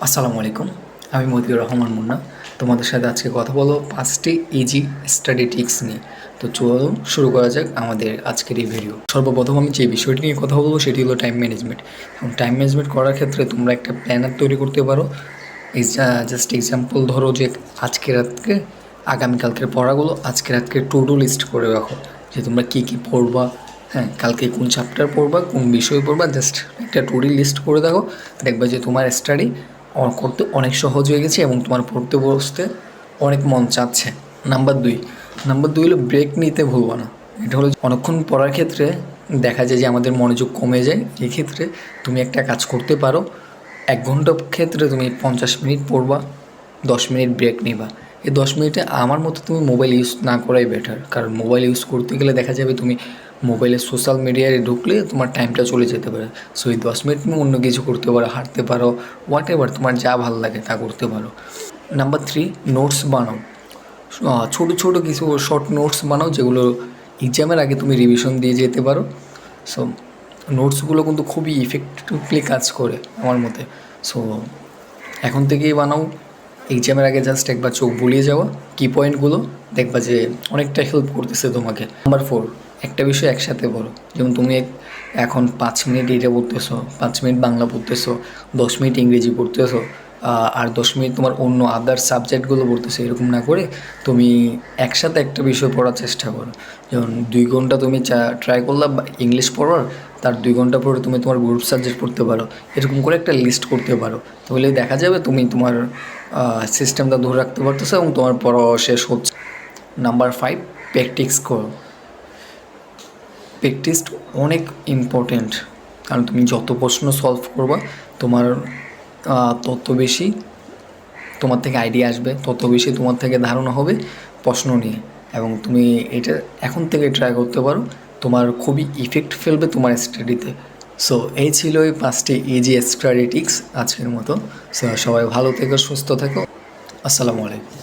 আসসালামু আলাইকুম। আমি মতিউর রহমান মুন্না। তোমাদের সাথে আজকে কথা বলবো 5টি ইজি স্টাডি টিপস নিয়ে। তো চলুন শুরু করা যাক আমাদের আজকের এই ভিডিও। সর্বপ্রথম আমি যে বিষয়টি নিয়ে কথা বলবো সেটি হলো টাইম ম্যানেজমেন্ট। এবং টাইম ম্যানেজমেন্ট করার ক্ষেত্রে তোমরা একটা প্ল্যানার তৈরি করতে পারো। জাস্ট এক্সাম্পল ধরো যে আজকে রাতকে আগামীকালকের পড়াগুলো আজকে রাতকে টু ডু লিস্ট করে রাখো, যে তোমরা কী কী পড়বা, হ্যাঁ কালকে কোন চ্যাপ্টার পড়বা, কোন বিষয় পড়বা, জাস্ট একটা টু ডু লিস্ট করে দেখো। দেখবা যে তোমার স্টাডি করতে অনেক সহজ হয়ে গেছে এবং তোমার পড়তে বসতে অনেক মন চাচ্ছে। নাম্বার দুই হলো ব্রেক নিতে ভুলবা না। এটা হলো অনেকক্ষণ পড়ার ক্ষেত্রে দেখা যায় যে আমাদের মনোযোগ কমে যায়। এক্ষেত্রে তুমি একটা কাজ করতে পারো, 1 ঘন্টা ক্ষেত্রে তুমি 50 মিনিট পড়বা, 10 মিনিট ব্রেক নিবা। এই 10 মিনিটে আমার মতো তুমি মোবাইল ইউজ না করাই বেটার, কারণ মোবাইল ইউজ করতে গেলে দেখা যাবে তুমি মোবাইলে সোশ্যাল মিডিয়ায় ঢুকলে তোমার টাইমটা চলে যেতে পারে। সো এই 10 মিনিট তুমি অন্য কিছু করতে পারো, হাঁটতে পারো, হোয়াট এভার তোমার যা ভালো লাগে তা করতে পারো। নাম্বার 3, নোটস বানাও। ছোটো ছোটো কিছু শর্ট নোটস বানাও যেগুলো এক্সামের আগে তুমি রিভিশন দিয়ে যেতে পারো। সো নোটসগুলো কিন্তু খুবই ইফেক্টিভলি কাজ করে আমার মতে। সো এখন থেকেই বানাও, এক্সামের আগে জাস্ট একবার চোখ বুলিয়ে যাওয়া কি পয়েন্টগুলো, দেখবা যে অনেকটা হেল্প করতেছে তোমাকে। নাম্বার 4, একটা বিষয় একসাথে পড়ো। যেমন তুমি এখন 5 মিনিট এটা পড়তেছো, 5 মিনিট বাংলা পড়তেছো, 10 মিনিট ইংরেজি পড়তেছো, আর 10 মিনিট তোমার অন্য আদার সাবজেক্টগুলো পড়তেছো। এরকম না করে তুমি একসাথে একটা বিষয় পড়ার চেষ্টা করো। যেমন 2 ঘন্টা তুমি ট্রাই করলা ইংলিশ পড়ার, তার 2 ঘন্টা পরে তুমি তোমার গ্রুপ সাবজেক্ট পড়তে পারো। এরকম করে একটা লিস্ট করতে পারো, তাহলে দেখা যাবে তুমি তোমার সিস্টেমটা ধরে রাখতে পারতেছো এবং তোমার পড়া শেষ হচ্ছে। নাম্বার 5, প্র্যাকটিস করো। প্র্যাকটিস অনেক ইম্পর্টেন্ট, কারণ তুমি যত প্রশ্ন সলভ করবা তোমার তত বেশি তোমার থেকে আইডিয়া আসবে, তত বেশি তোমার থেকে ধারণা হবে প্রশ্ন নিয়ে। এবং তুমি এটা এখন থেকে ট্রাই করতে পারো, তোমার খুবই ইফেক্ট ফেলবে তোমার স্টাডিতে। সো এই ছিল এই 5টি ইজি স্টাডি টিপস আজকের মতো। সো সবাই ভালো থেকো, সুস্থ থেকো। আসসালামু আলাইকুম।